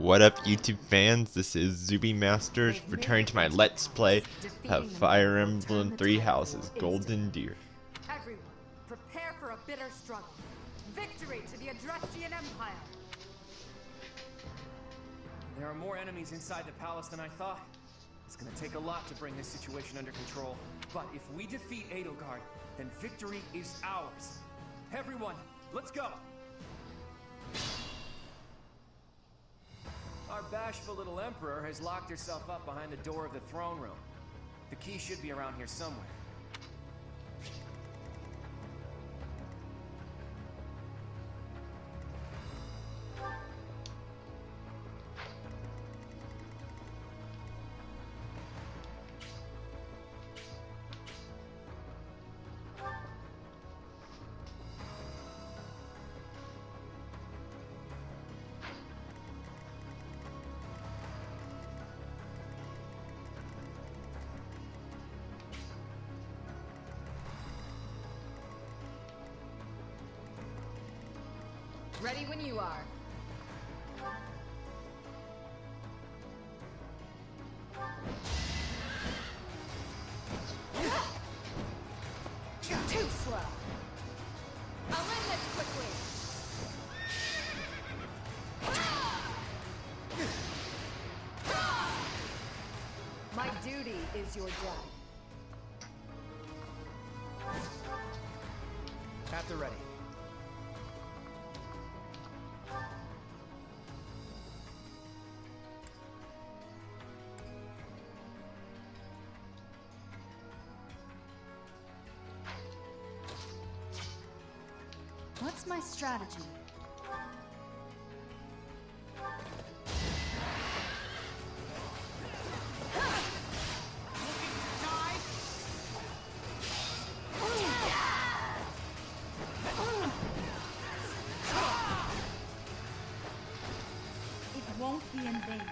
What up, YouTube fans? This is Zuby Masters, returning to my Let's Play of Fire Emblem Three Houses, Golden Deer. Everyone, prepare for a bitter struggle. Victory to the Adrestian Empire! There are more enemies inside the palace than I thought. It's gonna take a lot to bring this situation under control. But if we defeat Edelgard, then victory is ours. Everyone, let's go! Our bashful little emperor has locked herself up behind the door of the throne room. The key should be around here somewhere. Ready when you are. Too slow. I'll end this quickly. My duty is your death. At the ready. What's my strategy? It won't be in vain.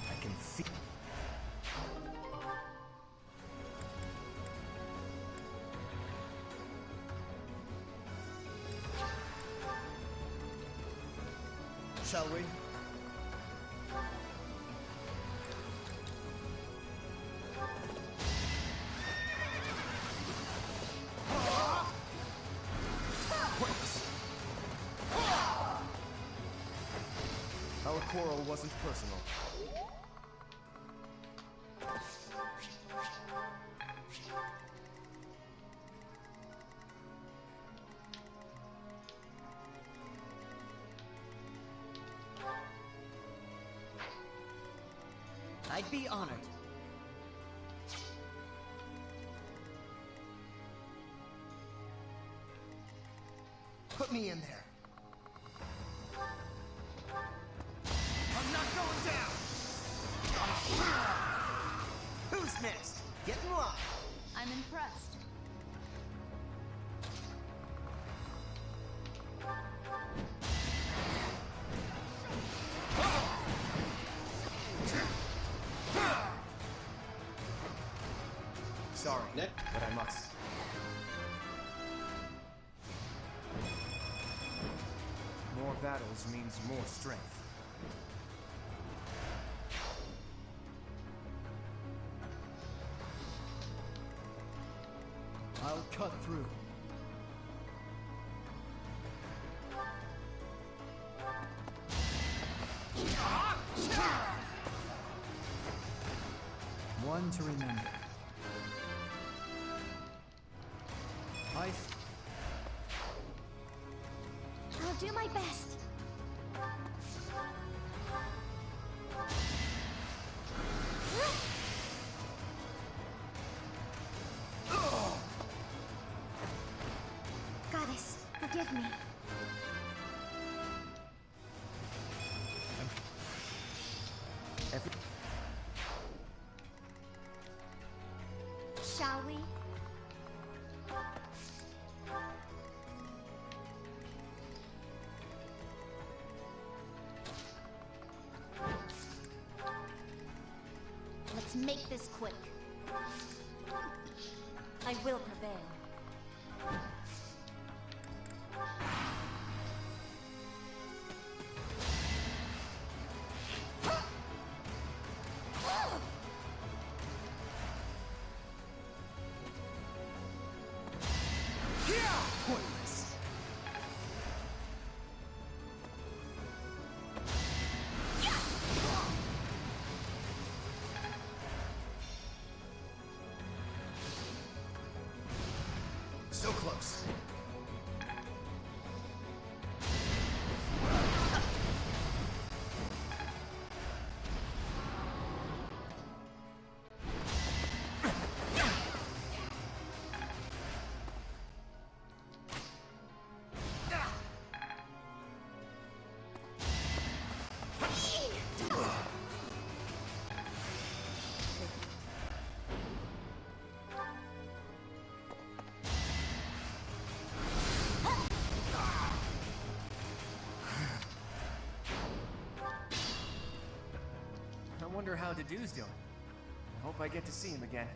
I can feel. Shall we? Our quarrel wasn't personal. I'd be honored. Put me in there. I'm not going down! Who's next? Get in line. I'm impressed. Sorry, but I must. More battles means more strength. I'll cut through. One to remember. I'll do my best. Goddess, forgive me. Shall we? Let's make this quick. I will prevail. wonder how Dedoo's doing. I hope I get to see him again.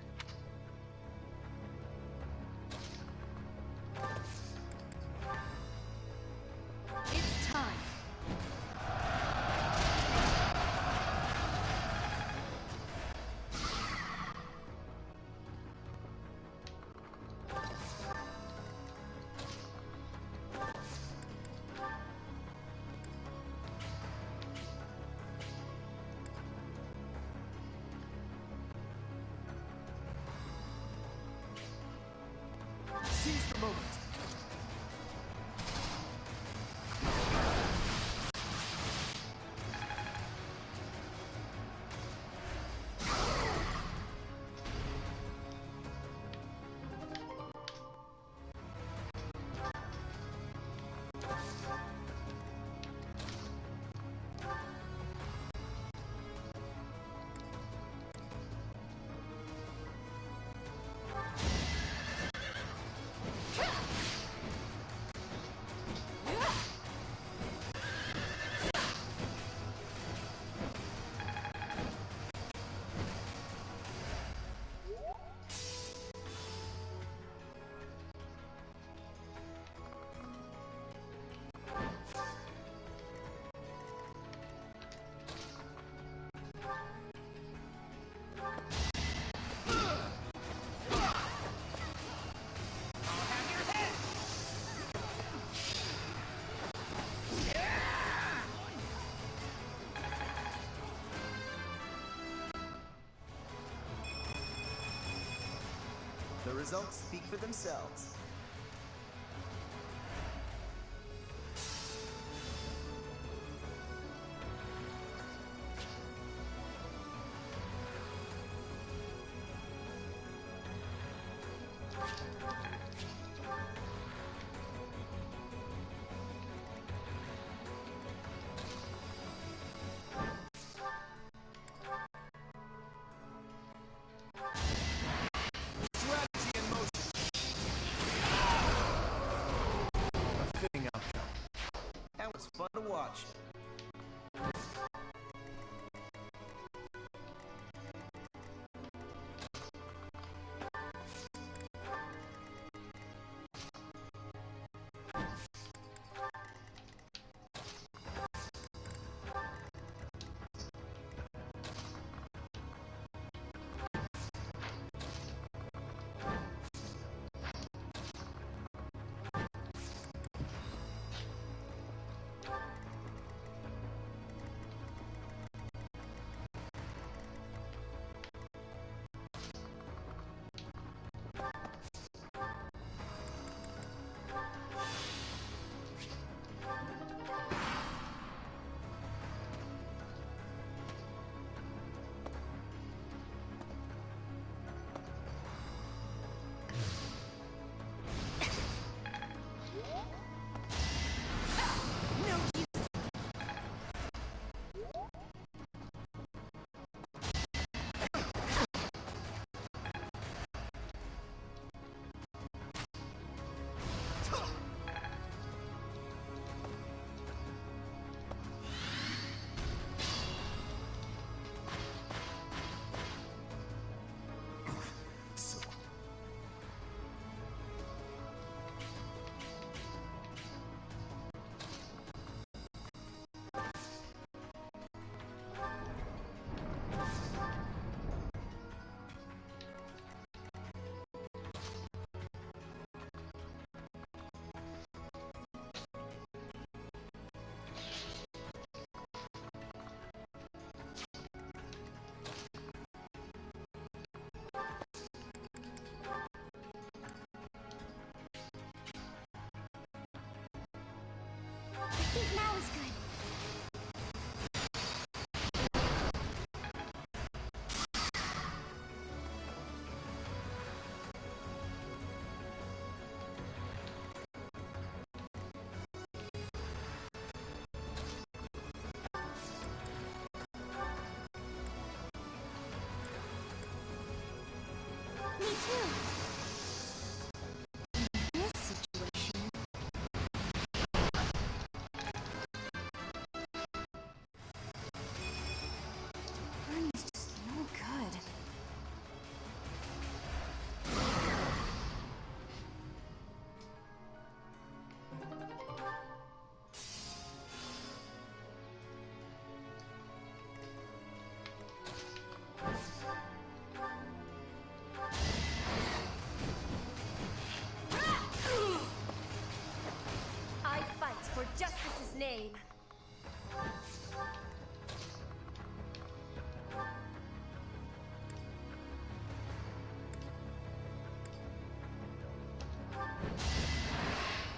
It's time. Seize the moment. The results speak for themselves. Strategy in motion. A fitting outcome. That was fun to watch. I think now is good. Me too. In this situation. pain.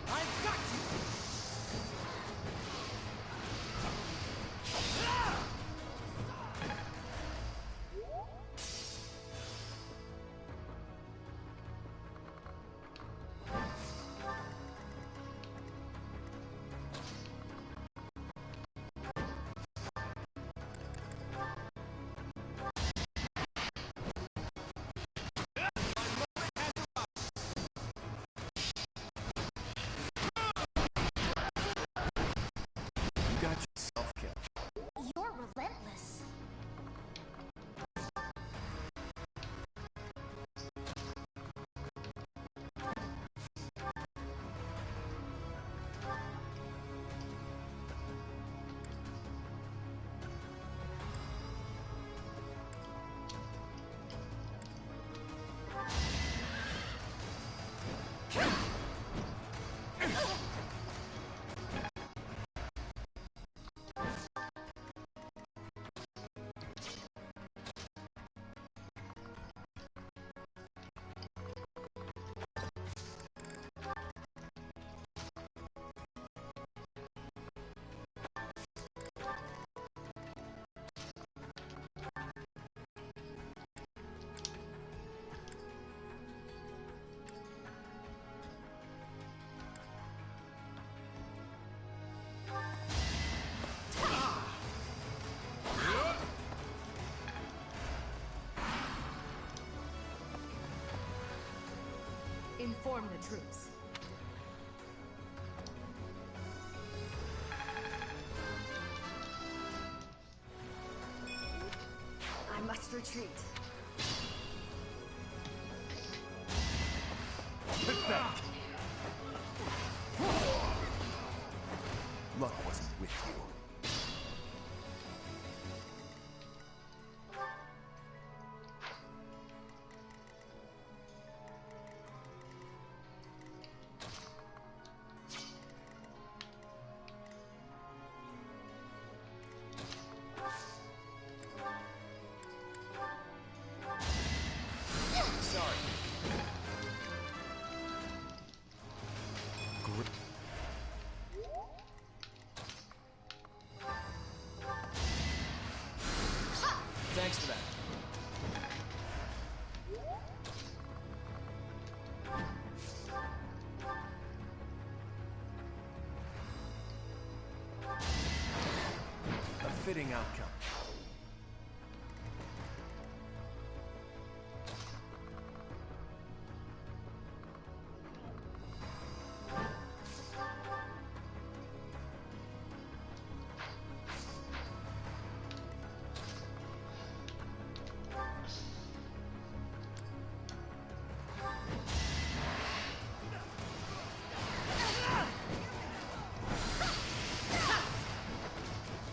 I've got you! You got yourself killed. You're relentless. Inform the troops. I must retreat. Pathetic. Luck wasn't with you. Sorry. Thanks for that. A fitting outcome.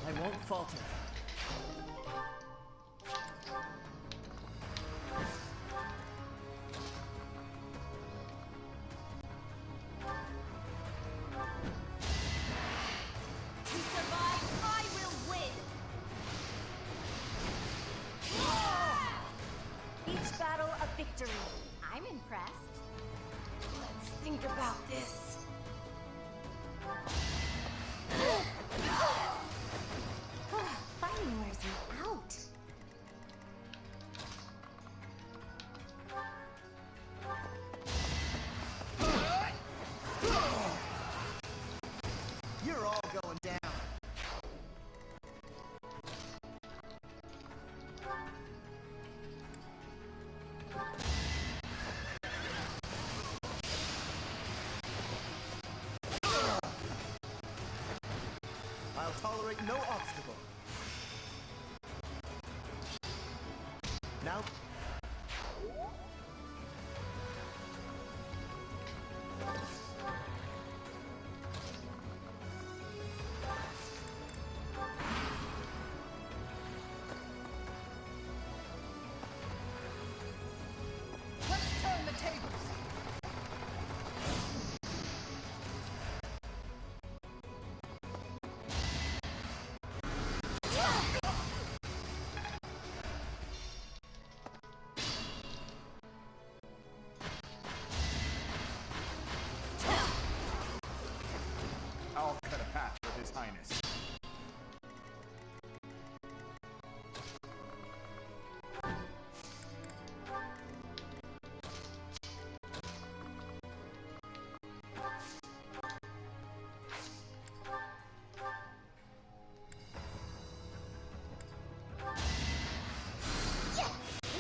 I won't falter. To survive, I will win! Each battle a victory. I'm impressed. Let's think about this. Fighting wears me out. You're all going down. I'll tolerate no obstacle. Now, Let's turn the tables. Highness.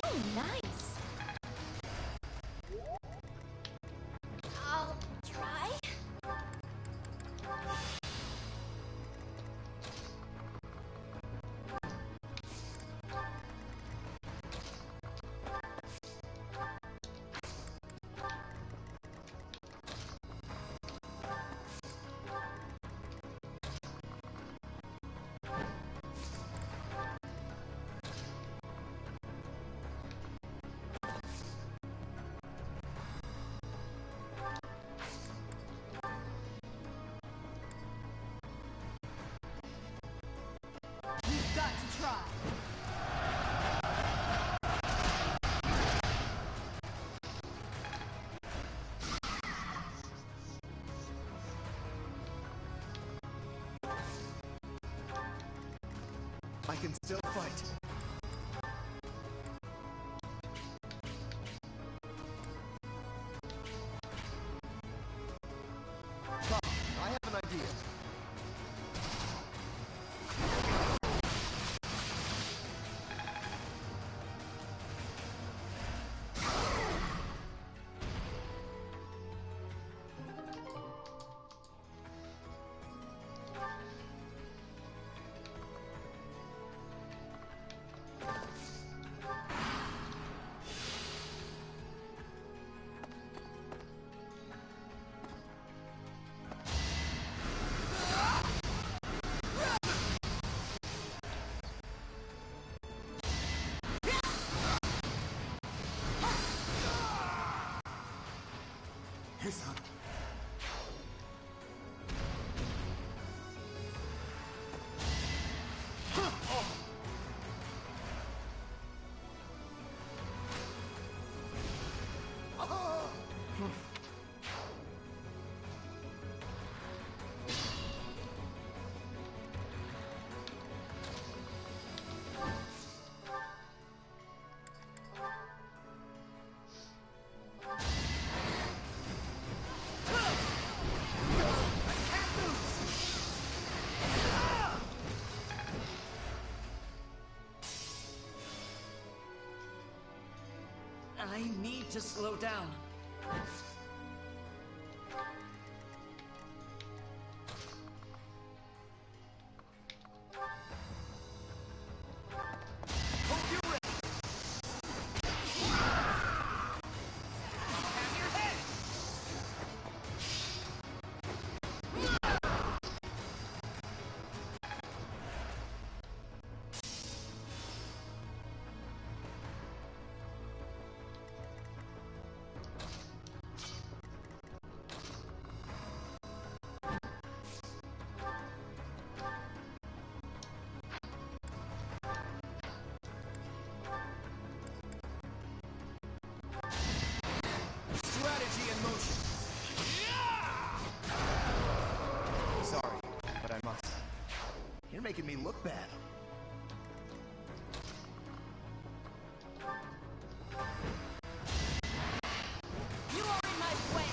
Oh, nice. I'll try. You've got to try. I can still fight. Come, I have an idea. I need to slow down. Strategy in motion. Sorry, but I must. You're making me look bad. You are in my way.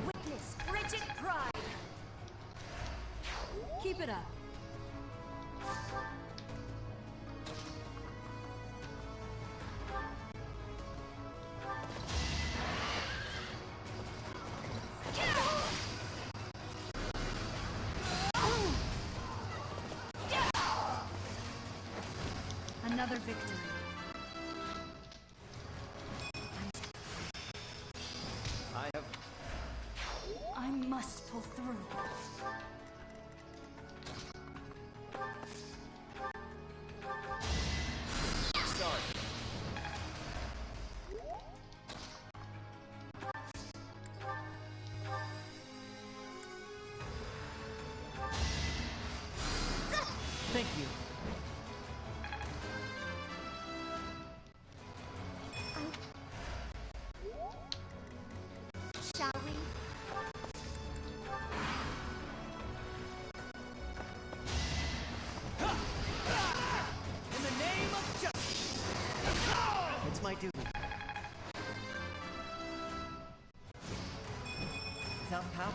Witness frigid pride. Keep it up. Another victory. I have... I must pull through. Sorry. Thank you. without power?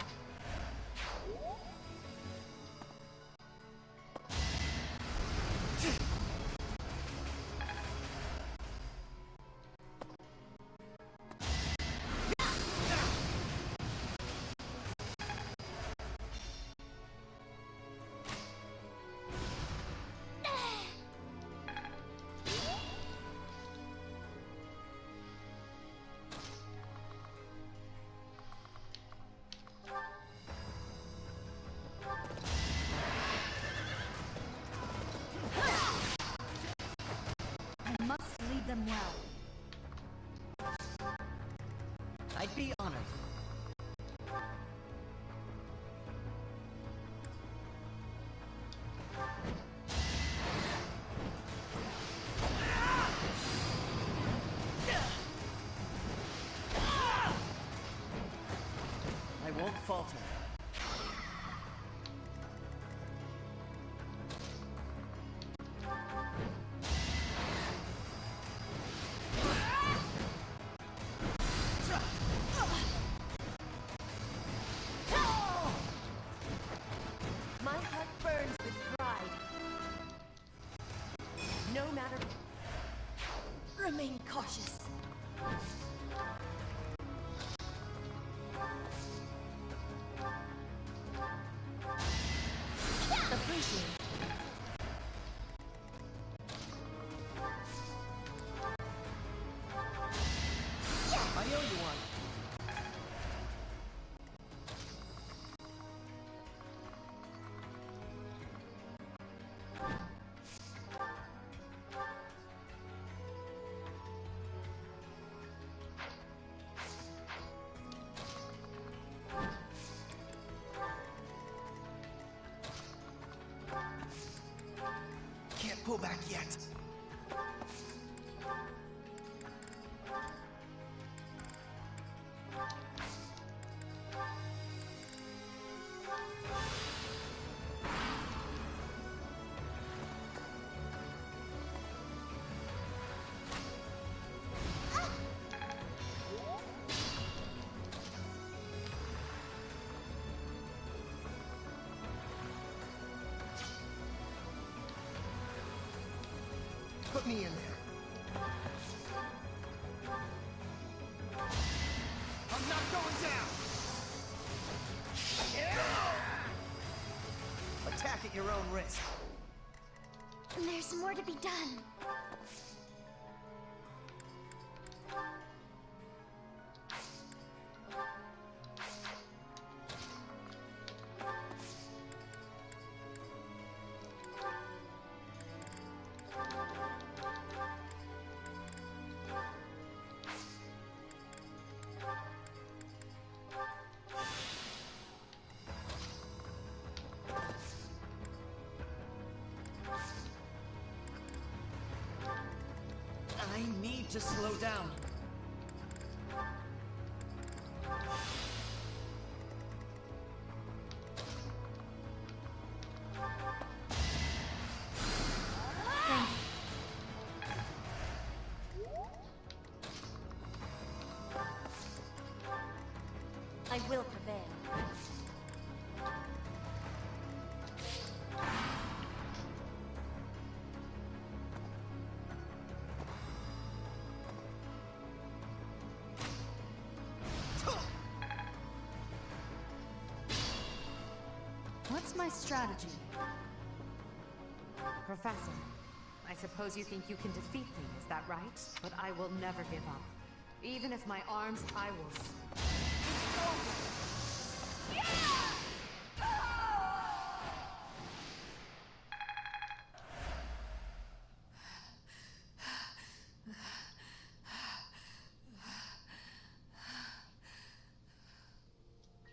I must lead them well. I'd be honored. I won't falter. My heart burns with pride. No matter. Remain cautious. Appreciate it. I owe you one. Can't pull back yet. Put me in there. I'm not going down! Attack at your own risk. There's more to be done. I need to slow down. I will prevail. What's my strategy? Professor, I suppose you think you can defeat me, is that right? But I will never give up. Even if my arms, I will.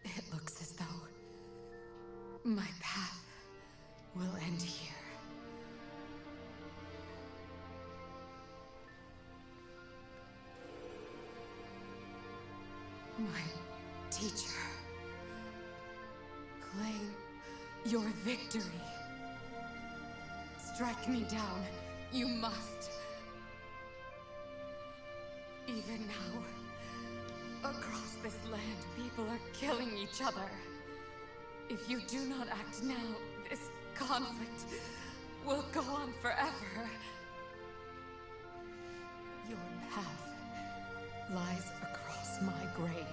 It looks as though my path will end here. My teacher, claim your victory. Strike me down, you must. Even now, Across this land, people are killing each other. If you do not act now, this conflict will go on forever. Your path lies across my grave.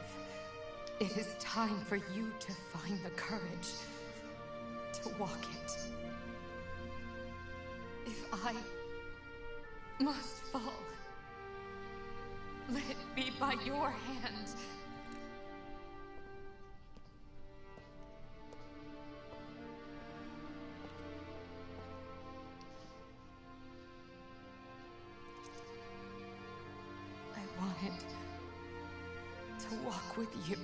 It is time for you to find the courage to walk it. If I must fall, let it be by your hand. I wanted to walk with you.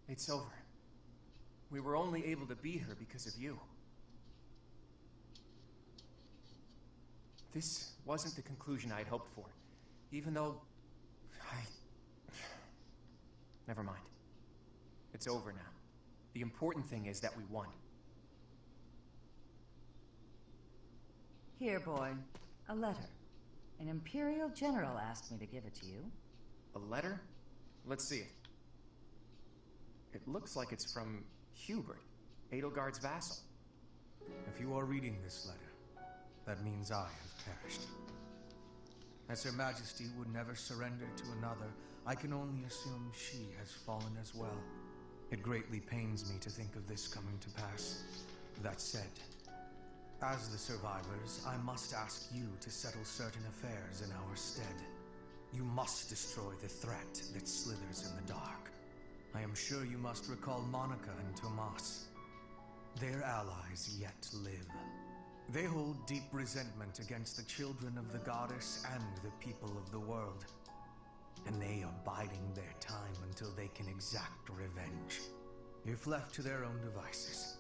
It's over. We were only able to be here because of you. This wasn't the conclusion I had hoped for, even though Never mind. It's over now. The important thing is that we won. Here, boy. A letter. An Imperial General asked me to give it to you. A letter? Let's see it. It looks like it's from Hubert, Edelgard's vassal. If you are reading this letter, that means I have perished. As Her Majesty would never surrender to another, I can only assume she has fallen as well. It greatly pains me to think of this coming to pass. That said, as the survivors, I must ask you to settle certain affairs in our stead. You must destroy the threat that slithers in the dark. I am sure you must recall Monica and Tomas. Their allies yet live. They hold deep resentment against the children of the goddess and the people of the world. And they are biding their time until they can exact revenge. If left to their own devices,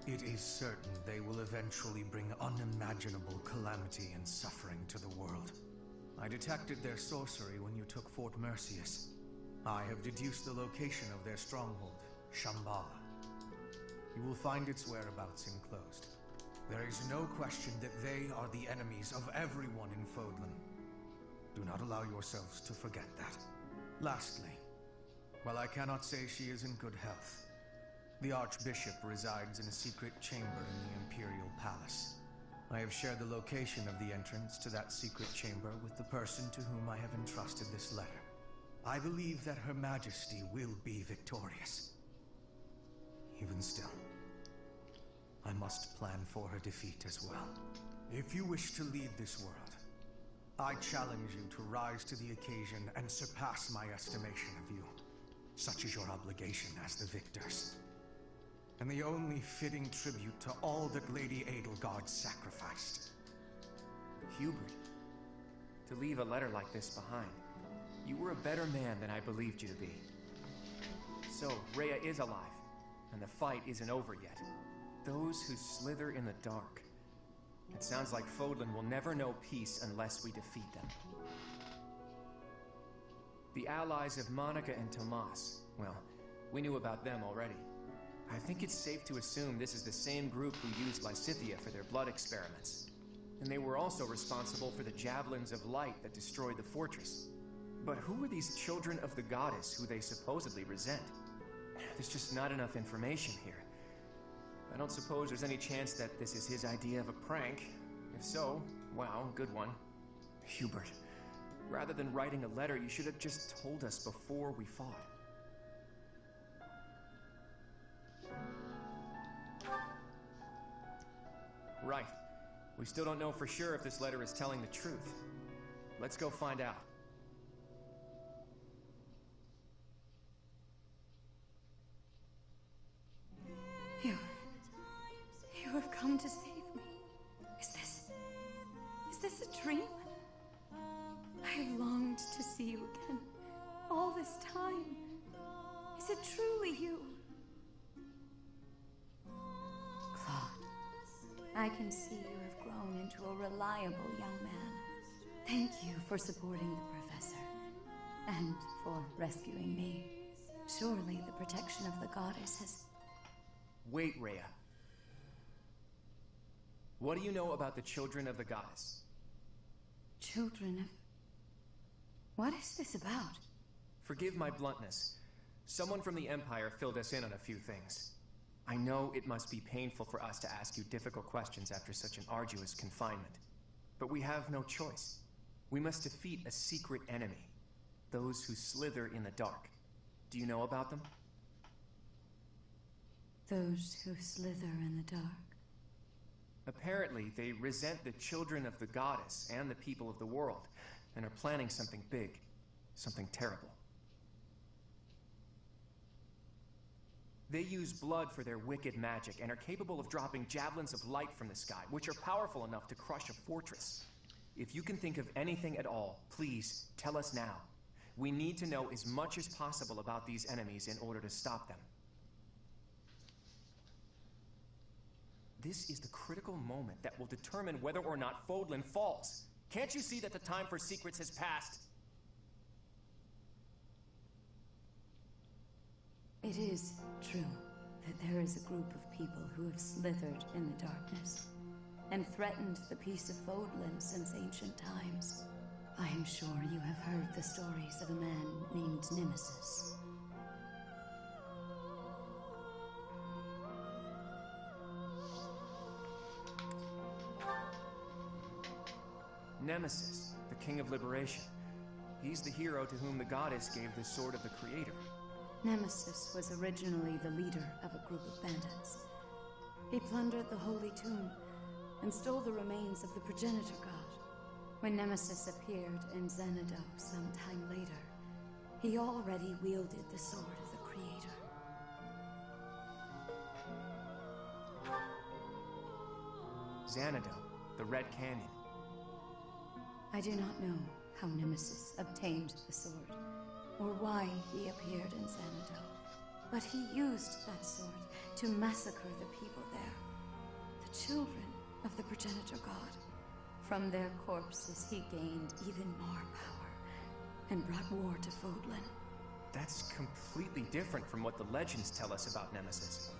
it is certain they will eventually bring unimaginable calamity and suffering to the world. I detected their sorcery when you took Fort Mercius. I have deduced the location of their stronghold, Shambhala. You will find its whereabouts enclosed. There is no question that they are the enemies of everyone in Fodlan. Do not allow yourselves to forget that. Lastly, while I cannot say she is in good health, the Archbishop resides in a secret chamber in the Imperial Palace. I have shared the location of the entrance to that secret chamber with the person to whom I have entrusted this letter. I believe that Her Majesty will be victorious. Even still, I must plan for her defeat as well. If you wish to lead this world, I challenge you to rise to the occasion and surpass my estimation of you. Such is your obligation as the victors. And the only fitting tribute to all that Lady Edelgard sacrificed. Hubert, to leave a letter like this behind. You were a better man than I believed you to be. So, Rhea is alive, and the fight isn't over yet. Those who slither in the dark. It sounds like Fodlan will never know peace unless we defeat them. The allies of Monica and Tomas, well, we knew about them already. I think it's safe to assume this is the same group who used Lysithea for their blood experiments. And they were also responsible for the javelins of light that destroyed the fortress. But who are these children of the goddess who they supposedly resent? There's just not enough information here. I don't suppose there's any chance that this is his idea of a prank. If so, wow, good one. Hubert, rather than writing a letter, you should have just told us before we fought. Right. We still don't know for sure if this letter is telling the truth. Let's go find out. You have come to save me. Is this a dream? I have longed to see you again all this time. Is it truly you? Claude, I can see you have grown into into a reliable young man. Thank you for supporting the professor. And for rescuing me. Surely the protection of the goddess has... Wait, Rhea. What do you know about the children of the goddess? Children of... What is this about? Forgive my bluntness. Someone from the Empire filled us in on a few things. I know it must be painful for us to ask you difficult questions after such an arduous confinement. But we have no choice. We must defeat a secret enemy. Those who slither in the dark. Do you know about them? Those who slither in the dark. Apparently, they resent the children of the goddess and the people of the world, and are planning something big, something terrible. They use blood for their wicked magic and are capable of dropping javelins of light from the sky, which are powerful enough to crush a fortress. If you can think of anything at all, please tell us now. We need to know as much as possible about these enemies in order to stop them. This is the critical moment that will determine whether or not Fodlan falls. Can't you see that the time for secrets has passed? It is true that there is a group of people who have slithered in the darkness and threatened the peace of Fodlan since ancient times. I am sure you have heard the stories of a man named Nemesis. Nemesis, the King of Liberation. He's the hero to whom the goddess gave the Sword of the Creator. Nemesis was originally the leader of a group of bandits. He plundered the Holy Tomb and stole the remains of the progenitor god. When Nemesis appeared in Xanadu some time later, he already wielded the Sword of the Creator. Xanadu, the Red Canyon. I do not know how Nemesis obtained the sword, or why he appeared in Xanadu, but he used that sword to massacre the people there, the children of the progenitor god. From their corpses he gained even more power, and brought war to Fodlan. That's completely different from what the legends tell us about Nemesis.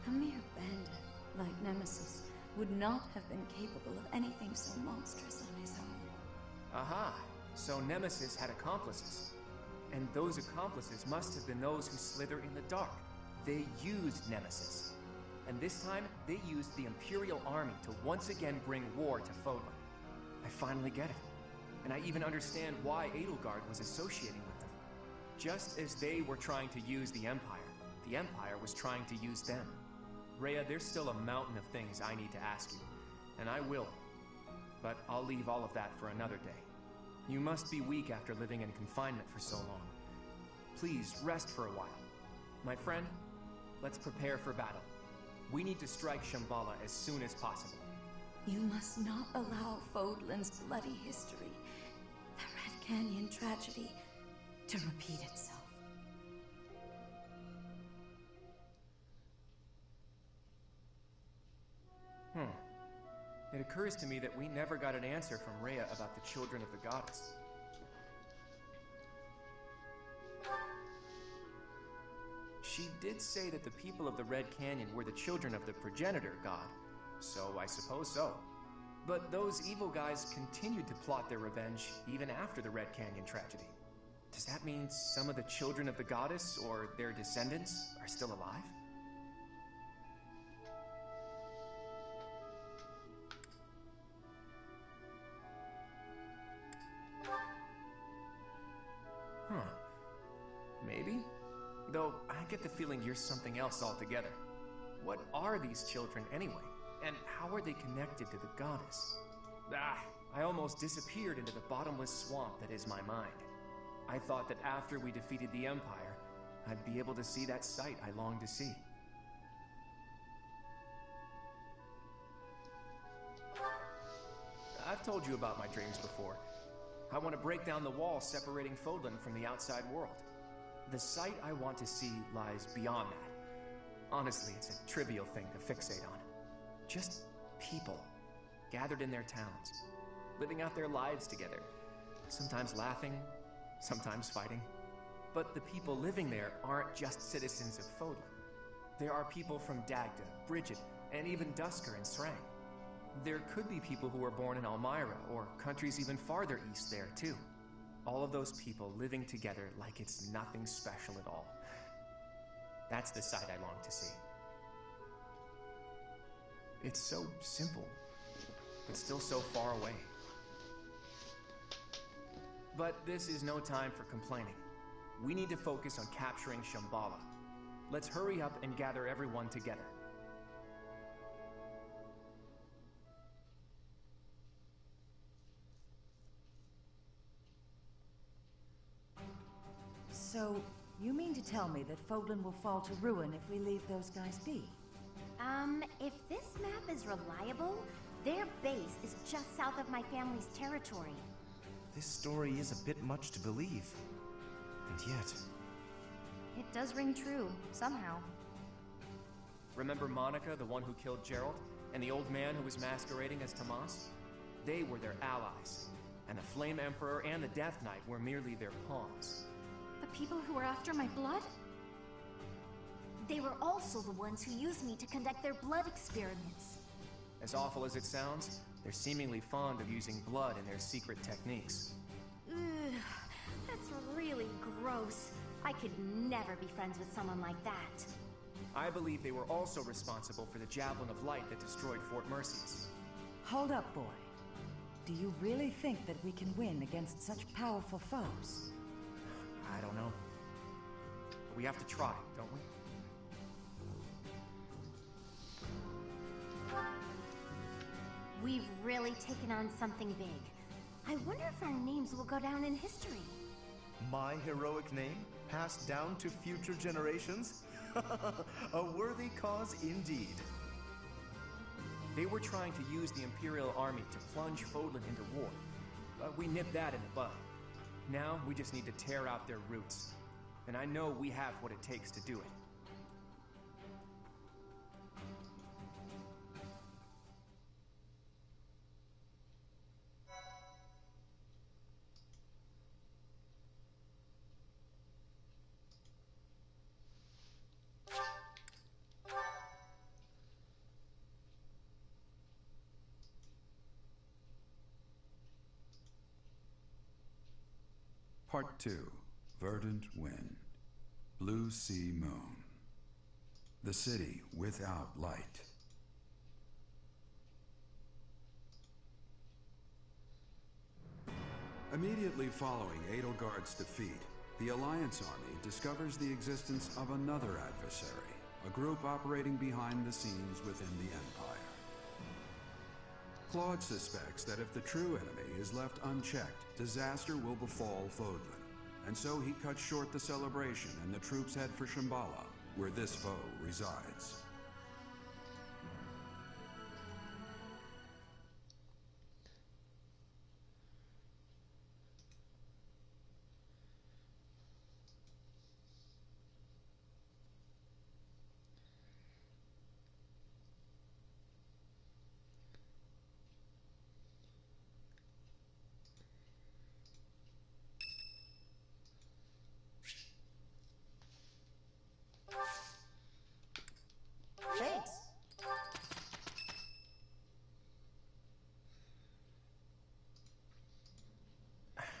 A mere bandit like Nemesis would not have been capable of anything so monstrous on his own. Aha! So Nemesis had accomplices. And those accomplices must have been those who slither in the dark. They used Nemesis. And this time, they used the Imperial Army to once again bring war to Fodlan. I finally get it. And I even understand why Edelgard was associating with them. Just as they were trying to use the Empire was trying to use them. Rhea, there's still a mountain of things I need to ask you. And I will. But I'll leave all of that for another day. You must be weak after living in confinement for so long. Please, rest for a while. My friend, let's prepare for battle. We need to strike Shambhala as soon as possible. You must not allow Fodlan's bloody history, the Red Canyon tragedy, to repeat itself. It occurs to me that we never got an answer from Rhea about the children of the goddess. She did say that the people of the Red Canyon were the children of the progenitor god, so I suppose so. But those evil guys continued to plot their revenge even after the Red Canyon tragedy. Does that mean some of the children of the goddess, or their descendants, are still alive? Maybe? Though, I get the feeling you're something else altogether. What are these children anyway? And how are they connected to the goddess? I almost disappeared into the bottomless swamp that is my mind. I thought that after we defeated the Empire, I'd be able to see that sight I longed to see. I've told you about my dreams before. I want to break down the wall separating Fodlan from the outside world. The sight I want to see lies beyond that. Honestly, it's a trivial thing to fixate on. Just people. gathered in their towns, living out their lives together, sometimes laughing, sometimes fighting. But the people living there aren't just citizens of Fodlan. There are people from Dagda, Bridget, and even Dusker and Srang. There could be people who were born in Almyra, or countries even farther east there, too. All of those people living together like it's nothing special at all. That's the side I long to see. It's so simple, but still so far away. But this is no time for complaining. We need to focus on capturing Shambhala. Let's hurry up and gather everyone together. So, you mean to tell me that Fodlan will fall to ruin if we leave those guys be? If this map is reliable, their base is just south of my family's territory. This story is a bit much to believe. And yet... It does ring true, somehow. Remember Monica, the one who killed Gerald, and the old man who was masquerading as Tomas? They were their allies, and the Flame Emperor and the Death Knight were merely their pawns. The people who were after my blood? They were also the ones who used me to conduct their blood experiments. As awful as it sounds, they're seemingly fond of using blood in their secret techniques. Ugh, that's really gross. I could never be friends with someone like that. I believe they were also responsible for the Javelin of Light that destroyed Fort Mercedes. Hold up, boy. Do you really think that we can win against such powerful foes? I don't know. But we have to try, don't we? We've really taken on something big. I wonder if our names will go down in history. My heroic name, passed down to future generations? A worthy cause indeed. They were trying to use the Imperial Army to plunge Fodlan into war. But we nipped that in the bud. Now we just need to tear out their roots. And I know we have what it takes to do it. Part 2, Verdant Wind, Blue Sea Moon, the city without light. Immediately following Edelgard's defeat, the Alliance Army discovers the existence of another adversary, a group operating behind the scenes within the Empire. Claude suspects that if the true enemy is left unchecked, disaster will befall Fodlan, and so he cuts short the celebration and the troops head for Shambhala, where this foe resides. Thanks.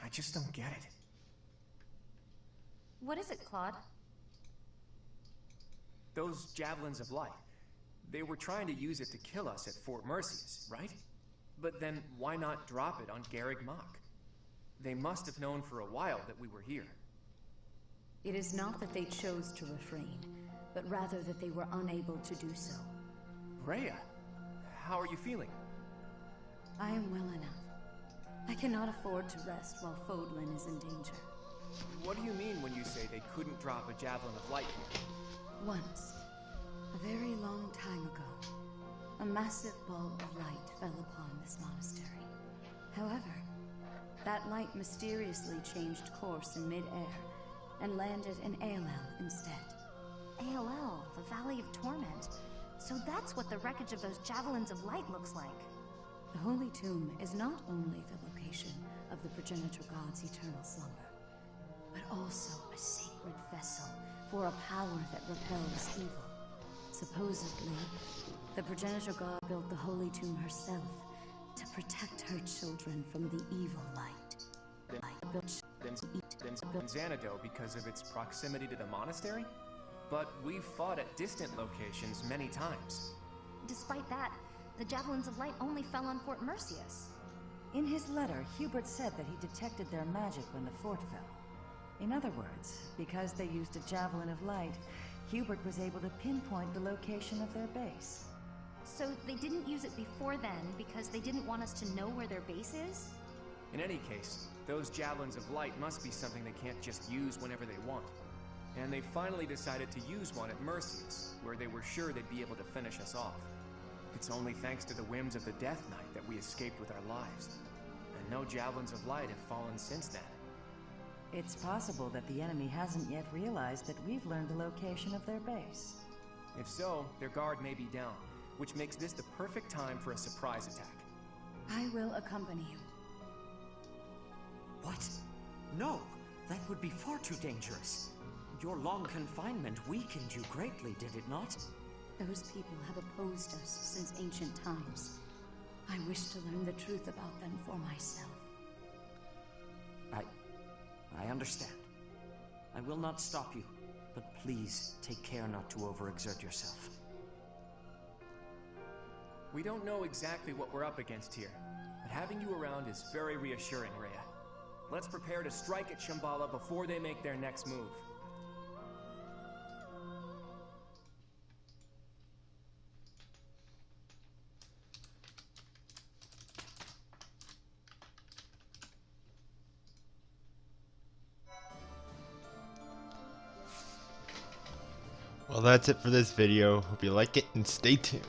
I just don't get it. What is it, Claude? Those Javelins of Light, they were trying to use it to kill us at Fort Mercedes, right? But then why not drop it on Garreg Mach? They must have known for a while that we were here. It is not that they chose to refrain, but rather that they were unable to do so. Rhea, how are you feeling? I am well enough. I cannot afford to rest while Fodlan is in danger. What do you mean when you say they couldn't drop a Javelin of Light here? Once, a very long time ago, a massive ball of light fell upon this monastery. However, that light mysteriously changed course in mid-air and landed in Aelel instead. ALL, the Valley of Torment. So that's what the wreckage of those Javelins of Light looks like. The Holy Tomb is not only the location of the progenitor god's eternal slumber, but also a sacred vessel for a power that repels evil. Supposedly, the progenitor god built the Holy Tomb herself to protect her children from the evil light. Then Xanadu because of its proximity to the monastery? But we've fought at distant locations many times. Despite that, the Javelins of Light only fell on Fort Mercius. In his letter, Hubert said that he detected their magic when the fort fell. In other words, because they used a Javelin of Light, Hubert was able to pinpoint the location of their base. So they didn't use it before then because they didn't want us to know where their base is? In any case, those Javelins of Light must be something they can't just use whenever they want. And they finally decided to use one at Mercius, where they were sure they'd be able to finish us off. It's only thanks to the whims of the Death Knight that we escaped with our lives. And no Javelins of Light have fallen since then. It's possible that the enemy hasn't yet realized that we've learned the location of their base. If so, their guard may be down, which makes this the perfect time for a surprise attack. I will accompany you. What? No, that would be far too dangerous. Your long confinement weakened you greatly, did it not? Those people have opposed us since ancient times. I wish to learn the truth about them for myself. I understand. I will not stop you, but please take care not to overexert yourself. We don't know exactly what we're up against here, but having you around is very reassuring, Rhea. Let's prepare to strike at Shambhala before they make their next move. Well, that's it for this video. Hope you like it and stay tuned.